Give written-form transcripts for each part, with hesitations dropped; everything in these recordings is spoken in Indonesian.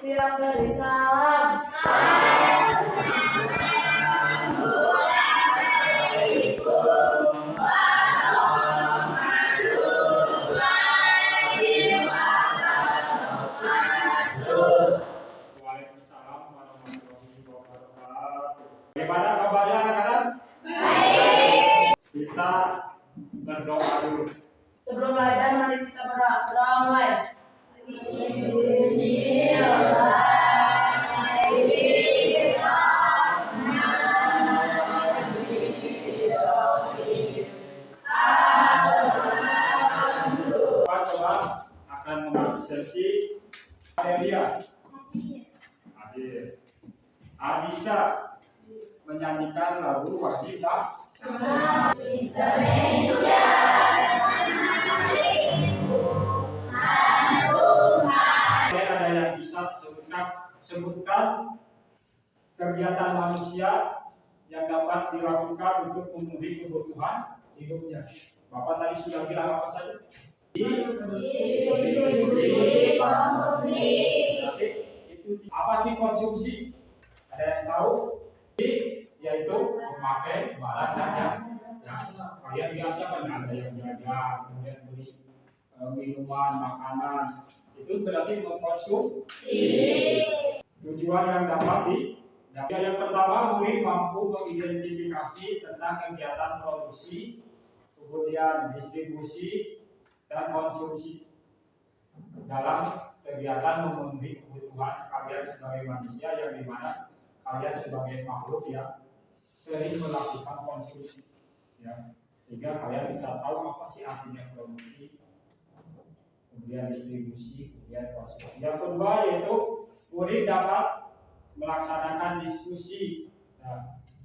Yang beri salam. Waalaikumsalam warahmatullahi wabarakatuh. Bagaimana kabarnya anak-anak? Kita berdoa dulu. Sebelum belajar, mari kita berdoa mulai. Coba akan mengapresiasi Adelia. Adisa menyanyikan lagu Wajib Tak Indonesia. Ada yang bisa sebutkan kegiatan manusia yang dapat dilakukan untuk memenuhi kebutuhan hidupnya. Bapak tadi sudah bilang apa saja? Konsumsi. Apa sih konsumsi? Ada yang tahu? Yaitu memakai barang yang biasa. Kalian biasa kan ada yang jajan, kemudian beli minuman, makanan. Itu berarti mengkonsumsi. Tujuan yang dapat yang pertama, murid mampu mengidentifikasi tentang kegiatan produksi, kemudian distribusi dan konsumsi dalam kegiatan memenuhi kebutuhan kalian sebagai manusia, yang dimana kalian sebagai makhluk yang sering melakukan konsumsi, ya, sehingga kalian bisa tahu apa sih artinya produksi, kemudian distribusi, kemudian konsumsi. Yang kedua yaitu murid dapat melaksanakan diskusi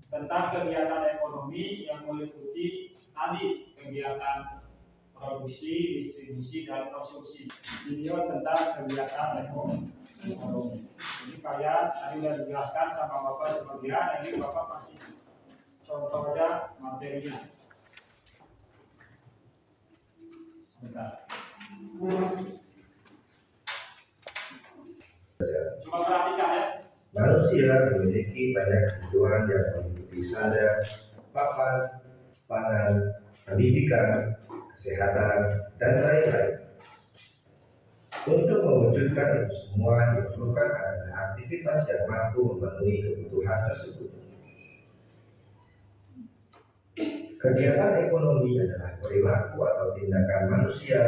tentang kegiatan ekonomi yang meliputi tadi kegiatan produksi, distribusi, dan konsumsi. Video tentang kegiatan ekonomi. Jadi kalian tadi sudah dijelaskan sama Bapak sebagian, ini Bapak kasih contohnya materinya. Sebentar. Coba perhatikan ya. Manusia memiliki banyak kebutuhan yang meliputi sandang, papan, pangan, pendidikan, kesehatan, dan lain-lain. Untuk mewujudkan itu semua diperlukan adanya aktivitas yang mampu memenuhi kebutuhan tersebut. Kegiatan ekonomi adalah perilaku atau tindakan manusia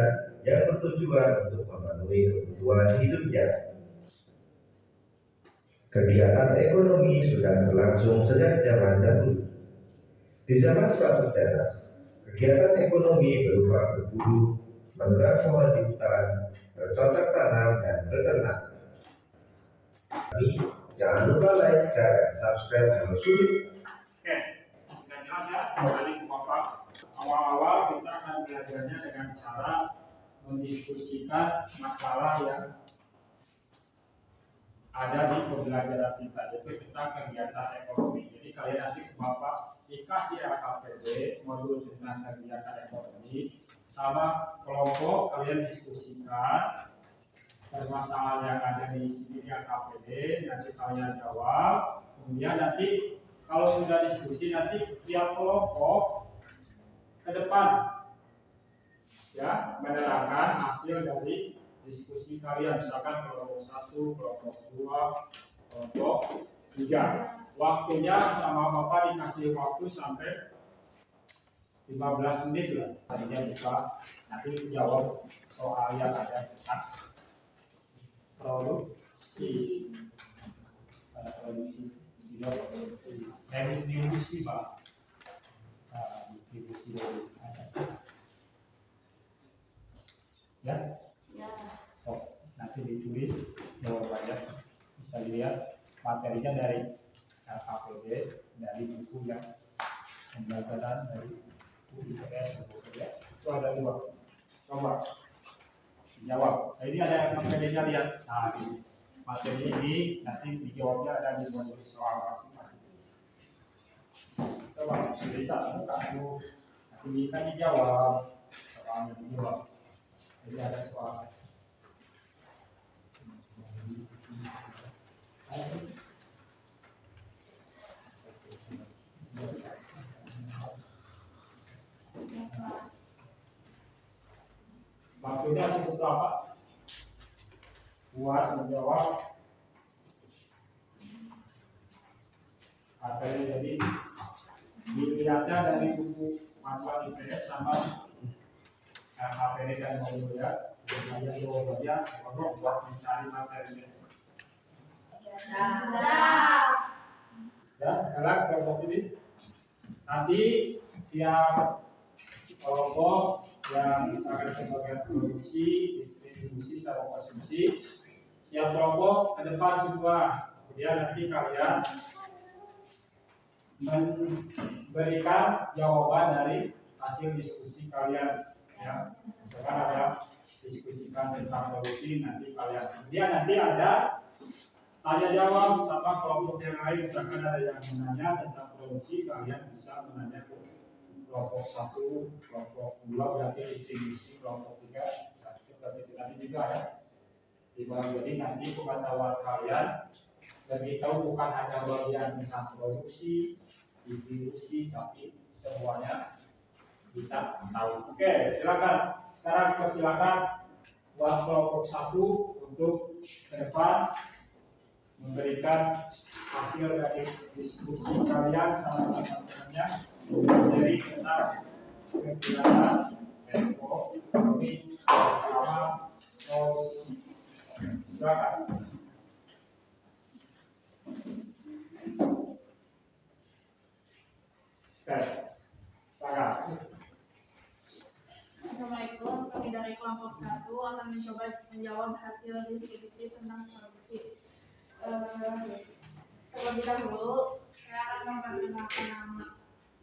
yang bertujuan untuk memenuhi kebutuhan hidupnya. Kegiatan ekonomi sudah berlangsung sejak zaman dahulu. Di zaman prasejarah, kegiatan ekonomi berupa berburu, menanam pohon di hutan, bercocok tanam, dan beternak. Jangan lupa like, share, dan subscribe channel Sudut. Oke, sudah jelas ya. Kembali ke Bapak. Awal-awal kita akan belajarnya dengan cara mendiskusikan masalah yang ada di pembelajaran kita, yaitu tentang kegiatan ekonomi. Jadi kalian nanti ke Bapak dikasih LKPD modul tentang kegiatan ekonomi, sama kelompok kalian diskusikan permasalahan yang ada di sini di LKPD, nanti kalian jawab. Kemudian nanti kalau sudah diskusi, nanti setiap kelompok ke depan ya menerangkan hasil dari diskusi kalian, misalkan kelompok 1, kelompok 2, kelompok 3. Waktunya sama Bapak dikasih waktu sampai 15 menit lah. Tadinya bisa nanti jawab soal yang ada tentang produksi, distribusi Pak. Distribusi dari ya. So, nanti ditulis jawabannya, bisa dilihat materinya dari LKPD, dari buku yang pembelajaran dari UITS ya. Itu ada 2. Coba dijawab. Nah, ini ada LKPD-nya, lihat. Nah, di materi ini nanti dijawabnya ada di modul soal masing-masing. Coba bisa buka dulu. Nanti kan dijawab, soalnya dijawab. Jadi ada soal Waktunya cukup berapa? Buat menjawab materi. Jadi dilihatnya dari buku manual IPS sama HPD dan modul ya. Saya jawabannya untuk buat mencari materinya. Ya, galak kelompok ini. Nanti tiap kelompok yang misalkan sebagai produksi, distribusi, sama konsumsi, tiap kelompok ke depan semua. Kemudian nanti kalian memberikan jawaban dari hasil diskusi kalian. Ya, misalkan ada diskusikan tentang produksi, nanti kalian. Kemudian nanti ada tanya jawab sama kelompok yang lain. Misalkan ada yang menanya tentang produksi, kalian bisa menanya ke kelompok 1, kelompok 2 berarti distribusi, kelompok 3 seperti itu tadi juga ya. Jadi nanti pengetahuan kalian lebih tahu bukan hanya bagian tentang produksi, distribusi, tapi semuanya bisa tahu. Oke, silakan. Sekarang persilakan buat kelompok 1 untuk ke depan memberikan hasil dari diskusi kalian sama teman-temannya dari tentang kegiatan ekonomi sama solusi. Silakan. Oke, silakan. Assalamualaikum, kami dari kelompok 1 akan mencoba menjawab hasil diskusi tentang produksi. Terlebih dahulu, saya akan memperkenalkan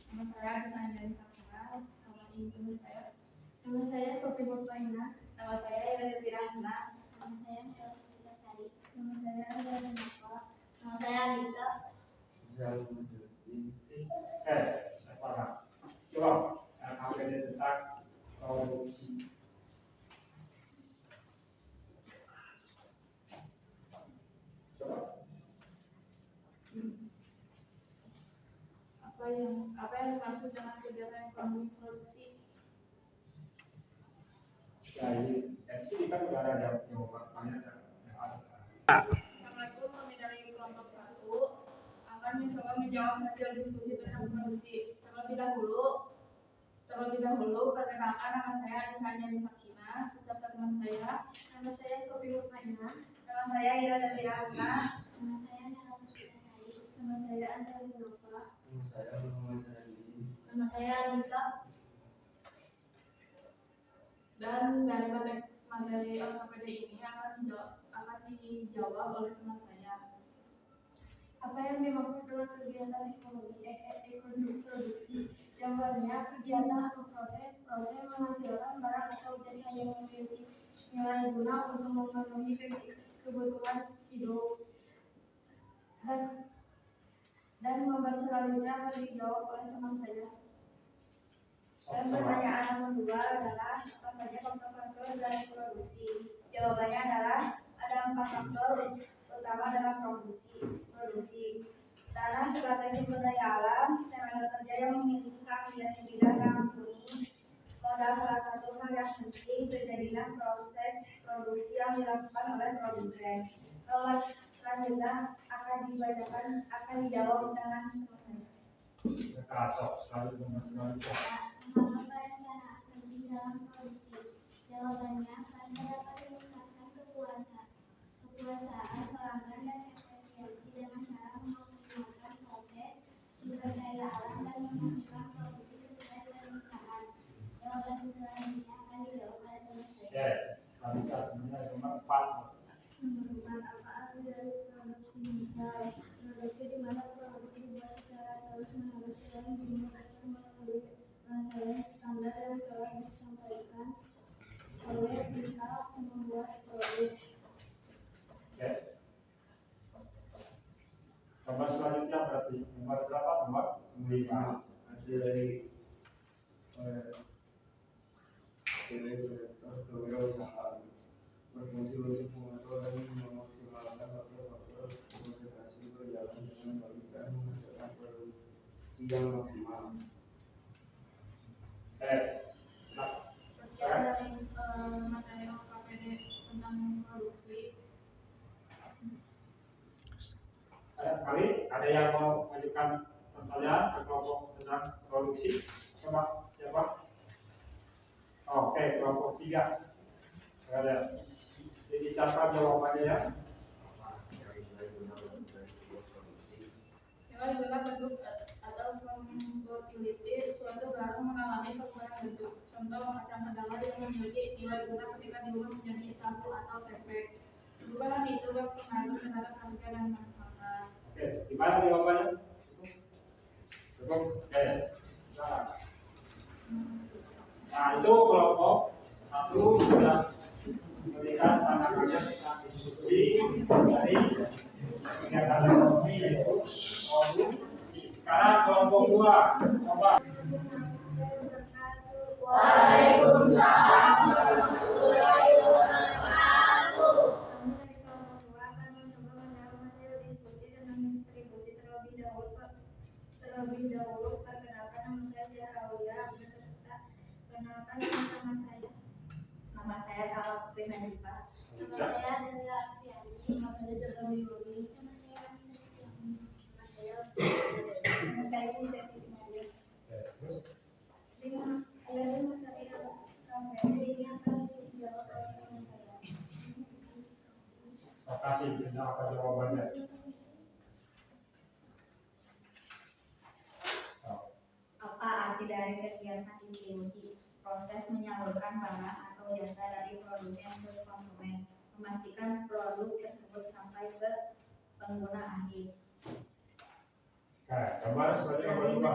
nama saya Desain dari Sakura, nama ibu saya. Nama saya Sofi Mutmainah. Nama saya Ira Tirasna. Nama saya Mela Sita Sari. Nama saya Azhar Nafa. Nama saya Alita. Saya paham. Coba apa ini tentang produksi. Coba. Apa yang dimaksud dengan kegiatan ekonomi produksi? Ya, ini sini kan udah ada jawabannya. Assalamualaikum, kami dari kelompok 1 akan mencoba menjawab hasil diskusi tentang produksi. Terlebih dahulu, perkenalkan nama saya Anissa Sakina beserta teman saya. Nama saya Sofi Mutmainah. Nama saya Ira Tirasna. Nama saya Mela Sita Sari. Nama saya Azhar Nafa. Nama saya Alita. Dan dari materi LKPD ini akan dijawab oleh teman saya. Apa yang dimaksud dengan kegiatan ekonomi produksi? Jawabannya, kegiatan atau proses menghasilkan barang atau jasa yang memiliki nilai guna untuk memenuhi kebutuhan hidup. Dan nomor selanjutnya akan dijawab oleh teman saya. Dan pertanyaan nomor 2 adalah apa saja faktor-faktor dari produksi? Jawabannya adalah ada 4 faktor utama dalam produksi. Tanah sebagai sumber daya alam, tenaga kerja yang memiliki keahlian di bidang yang mumpuni, modal salah satu hal yang penting terjadinya proses produksi yang dilakukan oleh produsen. Nomor selanjutnya akan dijawab dengan Mengapa perencanaan penting dalam produksi? Jawabannya, karena dapat meningkatkan kepuasaan pelanggan dan efisiensi dengan cara mengoptimalkan proses sumber daya alam dan memastikan produksi sesuai permintaan. Jawaban selanjutnya akan dijawab oleh teman saya. Selanjutnya nomor 4. Memerlukan apa arti dari produksi misal? Produksi di mana produk dibuat secara terus-menerus dan dimanufaktur melalui rangkaian standar yang telah disampaikan oleh pihak membuat produk. Nomor selanjutnya berarti nomor berapa? Nomor 5. Hasil dari kewirausahaan berfungsi untuk mengatur dan memaksimalkan faktor-faktor yang maksimal. Sekian dari materi OKPD tentang produksi. Kali ada yang mau mengajukan pertanyaan ke kelompok tentang produksi? Coba siapa? Oke, kelompok 3. Ada. Jadi siapa jawabannya ya? Nilai guna bentuk atau compatibility suatu barang mengalami perubahan bentuk. Contoh kacamata yang memiliki nilai guna ketika diubah menjadi sapu atau tempe. Perubahan itu berpengaruh terhadap harga dan manfaat. Oke, gimana jawabannya? Cukup? Oke. Nah, itu kelompok 1 sudah memberikan pandangannya tentang diskusi dari kegiatan ekonomi yaitu produksi. Sekarang kelompok 2, coba. Waalaikumsalam warahmatullahi wabarakatuh. Kami dari kelompok 2 akan mencoba menjawab hasil diskusi tentang distribusi terlebih dahulu. Perkenalkan, nama saya Jarawira beserta kenalkan teman-teman saya. Nama saya Salma Putri Hanifah. Nama saya Delia Arfiani. Nama saya Jodoni Luli. Nama saya Anissa Istiani. Nama saya Sisi Maria. Dengan materi KPD ini akan dijawab oleh teman saya. Terima kasih. Apa jawabannya? Apa arti dari kegiatan distribusi? Proses menyalurkan barang atau jasa dari produsen ke konsumen, memastikan produk tersebut sampai ke pengguna akhir. Coba selanjutnya.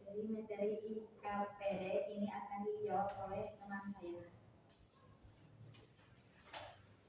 Dari materi IKPD ini akan dijawab oleh teman saya.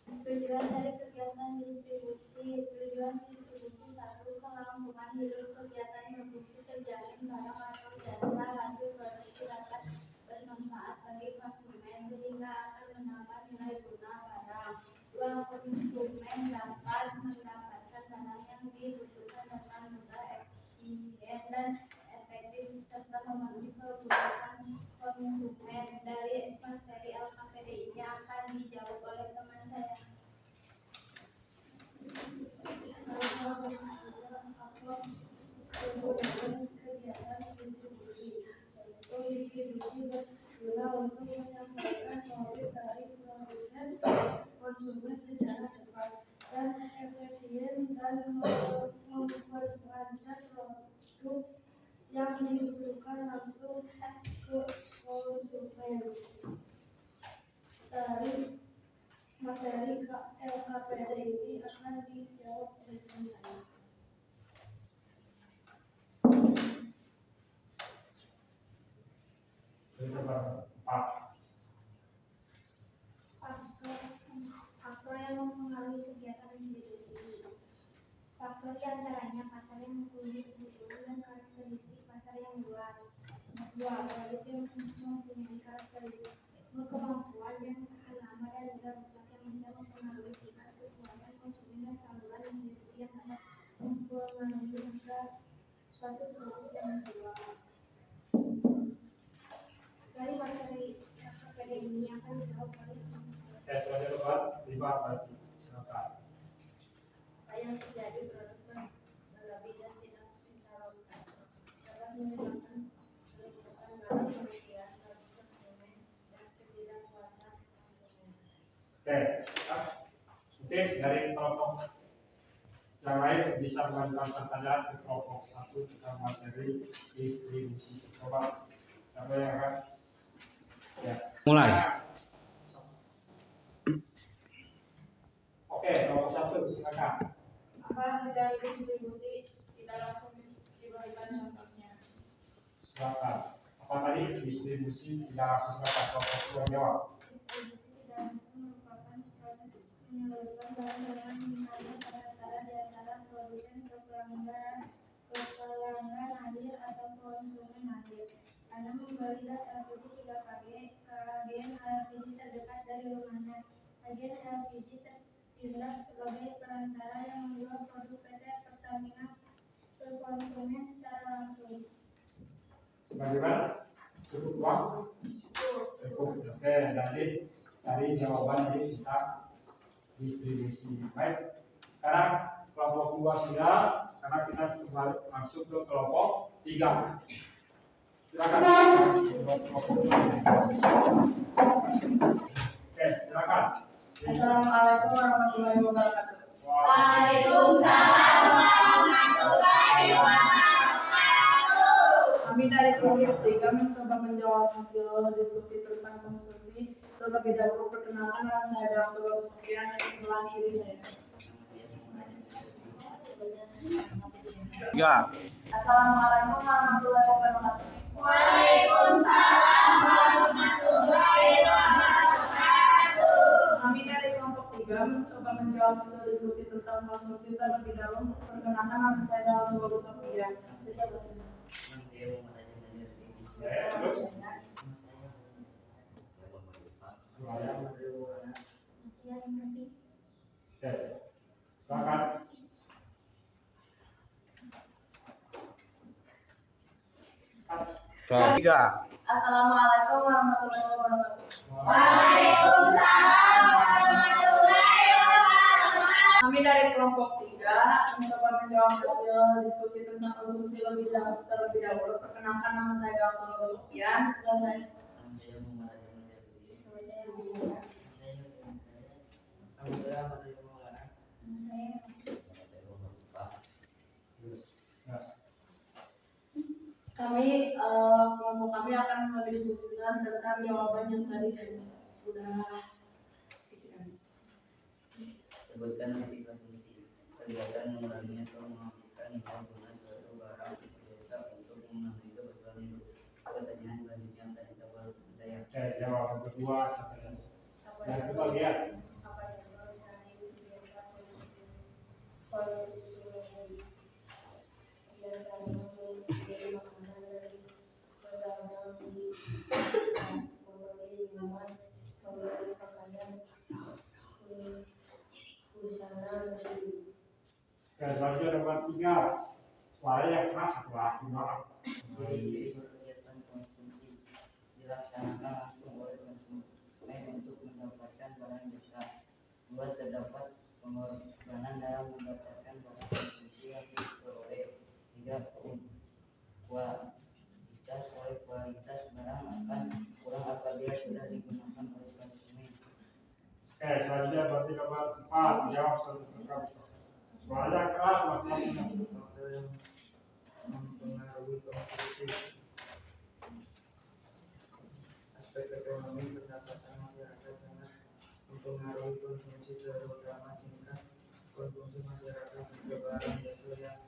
Tujuan dari kegiatan distribusi. Tujuan distribusi 1. Kelangsungan hidup kegiatan produksi terjalin barang atau jasa hasil produksi dapat bermanfaat bagi konsumen sehingga akan menambah nilai guna barang. 2. Konsumen dapat mendapatkan barang yang dibutuhkan dengan mudah, efisien dan efektif serta memenuhi kebutuhan konsumen. Dari materi LKPD ini akan dijawab oleh teman saya. Kegiatan distribusi. Distribusi berguna untuk menyampaikan produk dari produsen ke konsumen secara cepat dan efisien dan memperlancar produk yang dibutuhkan langsung ke konsumen. Dari materi LKPD ini akan dijawab oleh saya. Faktor yang mempengaruhi kegiatan distribusi. Faktor diantaranya pasar yang mempunyai kebutuhan dan karakteristik pasar yang luas. 2. Produk yang mempunyai karakteristik kemampuan yang tahan lama dan mudah rusak yang bisa mempengaruhi tingkat kepuasan konsumen dan saluran distribusi yang dapat mempengaruhi harga suatu produk yang dijual. Dari materi LKPD ini akan dijawab oleh teman saya. Selanjutnya Lima berarti. Silakan. Yang terjadi produk berlebih dan tidak disalurkan dapat menyebabkan pelepasan barang kerugian bagi konsumen dan ketidakpuasan konsumen. Oke, mungkin dari kelompok yang lain bisa mengajukan pertanyaan ke kelompok 1 tentang materi distribusi. Coba siapa yang akan? Ya. Mulai. Oke, kelompok 1 silakan. Apa dari distribusi tidak langsung diberikan contohnya? Silakan. Apa tadi distribusi tidak langsung? Silakan kelompok 2 jawab. Distribusi tidak langsung merupakan proses menyalurkan barang-barang misalnya perantara di antara produsen ke pelanggan akhir atau konsumen akhir. Anda membeli gas LPG 3 kg ke agen LPG terdekat dari rumahnya. Agen LPG tertindak sebagai perantara yang menjual produk PT Pertamina ke konsumen secara langsung. Bagaimana? Cukup puas? Cukup. Oke, dari jawaban dari kita distribusi. Baik. Sekarang kelompok 2 sudah. Sekarang kita kembali masuk ke kelompok 3. Silakan. Oke, silakan. Assalamualaikum warahmatullahi wabarakatuh. Waalaikumsalam warahmatullahi wabarakatuh. Kami dari kelompok 3 mencoba menjawab hasil diskusi tentang konsumsi. Terlebih dahulu perkenalkan nama saya Dr. Bagus Sofian dan sebelah kiri saya. Assalamualaikum warahmatullahi wabarakatuh. Waalaikumsalam warahmatullahi wabarakatuh. Kami dari kelompok 3 mencoba menjawab hasil diskusi tentang konsumsi. Terlebih dahulu perkenalkan nama saya Dr. Bagus Sofian. Silakan. Assalamualaikum warahmatullahi wabarakatuh. Waalaikumsalam warahmatullahi wabarakatuh. Kami dari kelompok 3 mencoba menjawab hasil diskusi tentang konsumsi terlebih dahulu. Perkenalkan nama saya Dr. Bagus Sofian. Selesai. Kelompok kami akan mendiskusikan tentang jawaban yang tadi sudah isikan. Sebutkan arti konsumsi. Kegiatan mengurangi atau menghapuskan nilai guna suatu barang biasa untuk memenuhi kebutuhan hidup. Pertanyaan selanjutnya akan dijawab saya. Oke, jawaban kedua. Yang kebagian. Oke, selanjutnya nomor 3. Suara yang keras setelah dimakan. Kegiatan konsumsi dilaksanakan langsung oleh konsumen untuk mendapatkan barang jasa. 2. Terdapat pengorbanan dalam mendapatkan barang konsumsi yang diperoleh. 3. Kualitas barang akan kurang apabila sudah digunakan oleh konsumen. Oke, selanjutnya berarti nomor 4. Jawab satu persatu. Suara keras maksudnya. Mempengaruhi konsumsi. Aspek ekonomi pendapatan masyarakat sangat mempengaruhi konsumsi, terutama tingkat konsumsi masyarakat jika barang jasa yang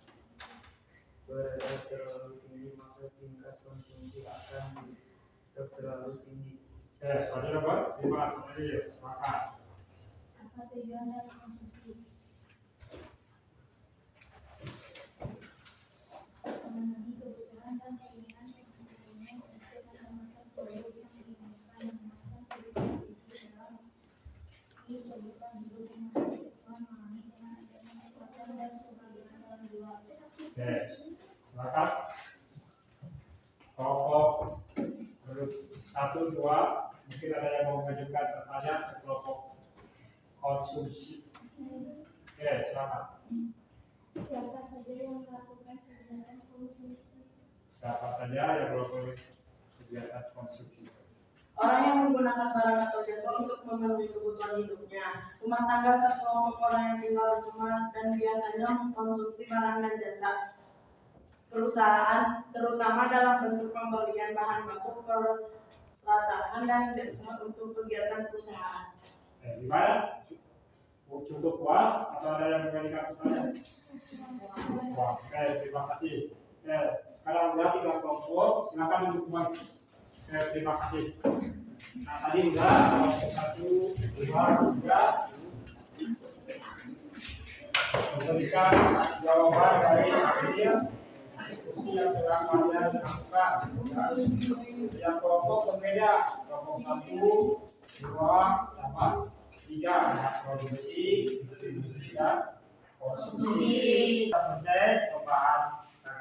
berada terlalu tinggi, maka tingkat konsumsi akan terlalu tinggi. Oke, selanjutnya nomor 5. Silakan. Apa tujuan dari konsumsi? Memenuhi kebutuhan dan keinginan konsumen untuk mendapatkan produk yang diinginkan dan memasukkan kebutuhan isi dalam kebutuhan hidup yang memahami dengan adanya kekuasaan dan kebagian dalam dua. Oke, silakan. Kelompok menurut 1, 2, mungkin ada yang mau mengajukan pertanyaan ke kelompok konsumsi. Oke, silakan. Siapa saja yang melakukan kegiatan konsumsi? Siapa saja yang melakukan kegiatan konsumsi? Orang yang menggunakan barang atau jasa untuk memenuhi kebutuhan hidupnya. Rumah tangga sekelompok orang yang tinggal bersama dan biasanya mengkonsumsi barang dan jasa. Perusahaan, terutama dalam bentuk pembelian bahan baku, peralatan dan jasa untuk kegiatan perusahaan. Gimana? Cukup puas atau ada yang mengajukan pertanyaan? Wah, oke, terima kasih. Oke, sekarang udah 3 kelompok, silakan duduk kembali. Oke, terima kasih. Nah, tadi udah kelompok 1, 2, 3 memberikan jawaban dari akhir diskusi yang telah kalian lakukan. Yang kelompok berbeda, kelompok 1, 2, sama 3 ada produksi, distribusi, dan konsumsi. Kita selesai membahas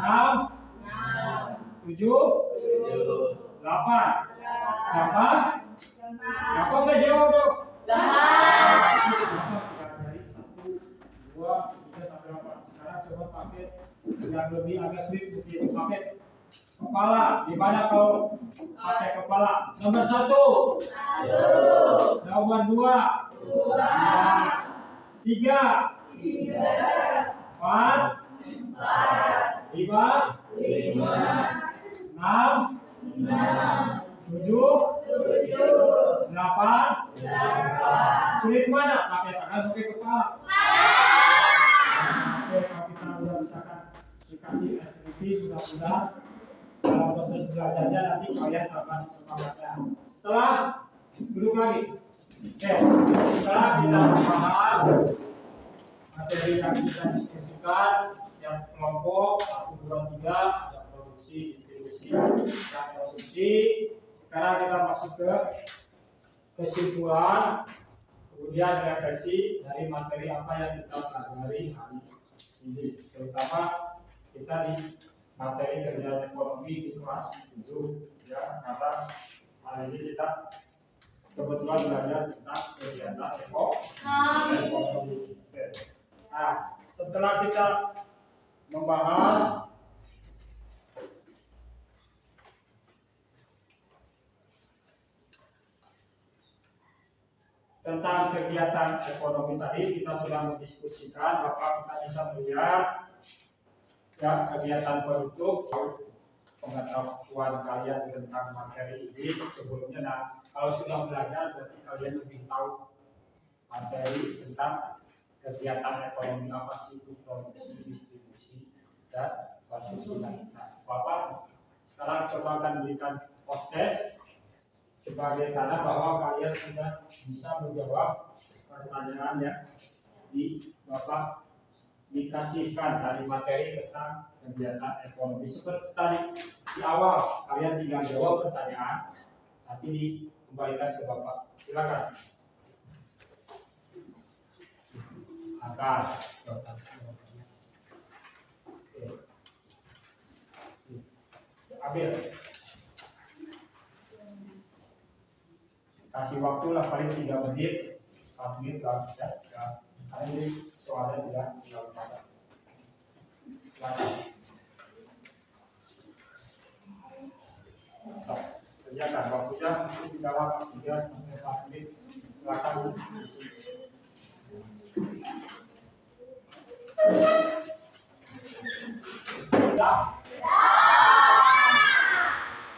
7, 8. Siapa? Siapa nggak jawab dong? 8. Dari 1, 2, 3 sampai 8. Sekarang coba pakai yang lebih agak sulit begitu. Pakai kepala. Gimana kalau pakai kepala? Nomor 1. Nomor 2. 3. 4. 5. 6. 7. 8. Sulit mana? Pakai tangan, pakai kepala. Oke, kalau kita udah misalkan dikasih SPP, mudah-mudahan dalam proses belajarnya nanti kalian akan semangatnya. Setelah duduk lagi. Oke, setelah kita membahas materi yang kita diskusikan, yang kelompok 1, 2, 3, ada produksi, distribusi, dan konsumsi. Sekarang kita masuk ke kesimpulan, kemudian refleksi dari materi apa yang kita pelajari hari ini, terutama kita di materi kegiatan ekonomi di kelas 7 ya, karena hari ini kita kebetulan belajar tentang kegiatan ekonomi. Nah, setelah kita membahas tentang kegiatan ekonomi tadi, kita sudah mendiskusikan bahwa kita bisa melihat ya kegiatan produk, pengetahuan kalian tentang materi ini sebelumnya. Nah, kalau sudah belajar berarti kalian lebih tahu materi tentang kegiatan ekonomi apa sih itu, produksi, distribusi, dan konsumsi. Nah, Bapak sekarang coba akan berikan post test sebagai tanda bahwa kalian sudah bisa menjawab pertanyaan yang di Bapak dikasihkan dari materi tentang kegiatan ekonomi. Seperti tadi di awal kalian tinggal jawab pertanyaan, nanti dikembalikan ke Bapak. Silakan. Angkat. Ambil. Kasih waktu lah paling 3 menit, 4 menit lah ya. Karena ini soalnya tidak pada. Kerjakan waktunya di dalam 3 sampai 4 menit. Silakan isi.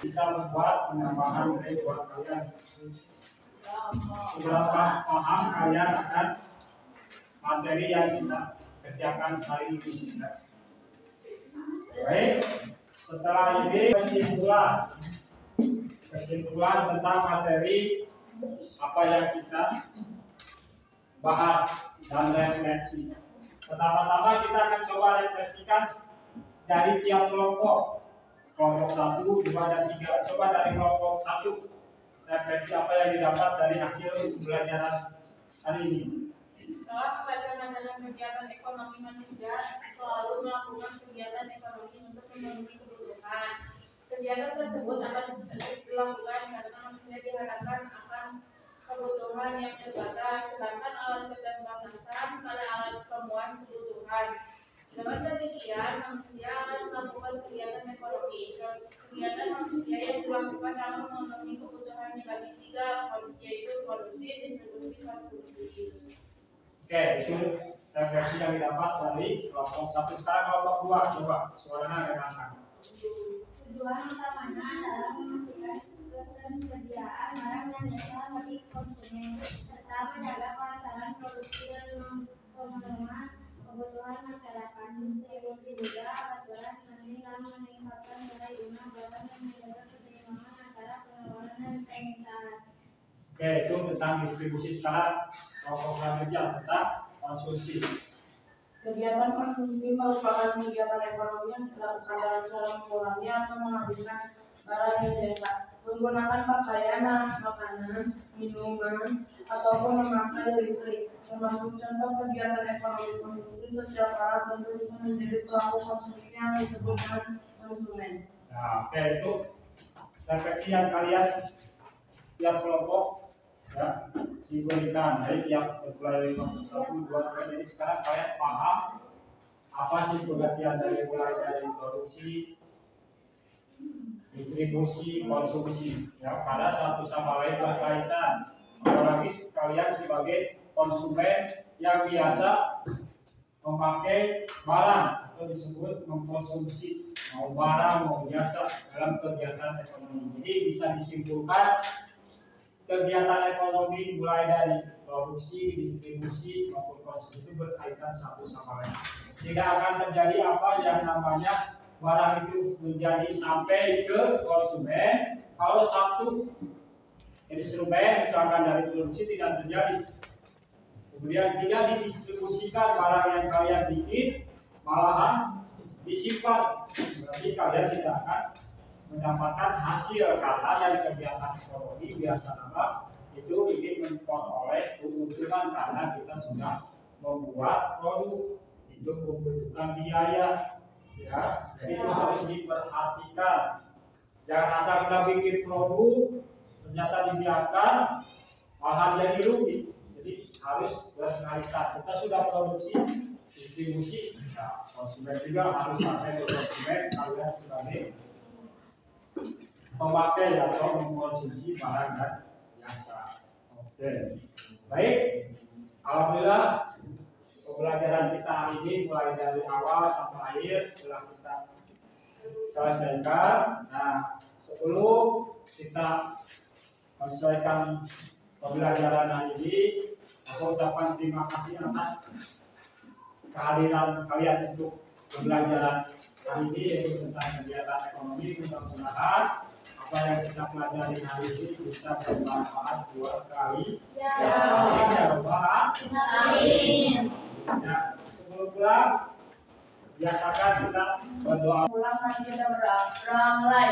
Bisa membuat penambahan dari buat kalian. Seberapa paham kalian akan materi yang kita kerjakan hari ini? Baik, setelah ini kesimpulan tentang materi apa yang kita bahas dan refleksi. Pertama-tama kita akan coba refleksikan dari tiap kelompok 1, 2, dan 3. Coba dari kelompok 1, refleksi apa yang didapat dari hasil pembelajaran hari ini. Setelah membaca materi kegiatan ekonomi, manusia selalu melakukan kegiatan ekonomi untuk memenuhi kebutuhan. Kegiatan tersebut akan dilakukan karena manusia diharapkan akan kebutuhan yang terbatas, sedangkan alat keterbatasan pada alat pemuas kebutuhan. Dengan demikian, manusia akan melakukan kegiatan ekonomi. Kegiatan manusia yang dilakukan dalam memenuhi kebutuhan dibagi tiga, yaitu produksi, distribusi, konsumsi. Oke, itu refleksi yang didapat dari kelompok 1. Sekarang kelompok 2, coba suaranya dengarkan. Tujuan utamanya adalah memastikan ketersediaan barang dan jasa bagi konsumen, serta menjaga kelancaran produksi dan pemenuhan kebutuhan masyarakat. Distribusi juga aturan dalam meningkatkan nilai guna barang dan menjaga keseimbangan antara penawaran dan permintaan. Oke, itu tentang distribusi. Sekarang kelompok selanjutnya tentang konsumsi. Kegiatan konsumsi merupakan kegiatan ekonomi yang dilakukan dalam cara mengurangi atau menghabiskan barang dan jasa, menggunakan pakaian, makanan, minuman, ataupun memakai listrik. Termasuk contoh kegiatan ekonomi konsumsi, setiap orang tentu bisa menjadi pelaku konsumsi yang disebut dengan konsumen. Nah, oke, itu refleksi yang kalian tiap kelompok ya diberikan dari tiap mulai 1, 2, 3. Jadi sekarang kalian paham apa sih pengertian dari mulai dari produksi, distribusi, konsumsi ya, karena satu sama lain berkaitan. Apalagi kalian sebagai konsumen yang biasa memakai barang atau disebut mengkonsumsi mau barang mau jasa dalam kegiatan ekonomi. Jadi bisa disimpulkan kegiatan ekonomi mulai dari produksi, distribusi maupun konsumsi itu berkaitan satu sama lain. Tidak akan terjadi apa yang namanya barang itu menjadi sampai ke konsumen kalau satu instrumen misalkan dari produksi tidak terjadi. Kemudian tidak didistribusikan barang yang kalian bikin, malahan disimpan. Berarti kalian tidak akan mendapatkan hasil karena dari kegiatan ekonomi biasa nama itu ingin memperoleh keuntungan karena kita sudah membuat produk itu membutuhkan biaya ya, jadi itu harus diperhatikan. Jangan asal kita bikin produk ternyata dibiarkan malah jadi rugi. Jadi harus berkaitan. Kita sudah produksi, distribusi, ya, konsumen juga harus sampai ke konsumen kalian sebagai pemakai atau mengkonsumsi barang dan jasa. Oke, baik. Alhamdulillah pembelajaran kita hari ini mulai dari awal sampai akhir telah kita selesaikan. Nah, sebelum kita selesaikan pembelajaran hari ini, aku ucapkan terima kasih atas kehadiran kalian untuk pembelajaran hari ini yaitu tentang kegiatan ekonomi. Mudah-mudahan apa yang kita pelajari hari ini bisa bermanfaat buat kalian. Ya, ya, sebelum pulang biasakan kita berdoa. Pulang nanti kita beramai.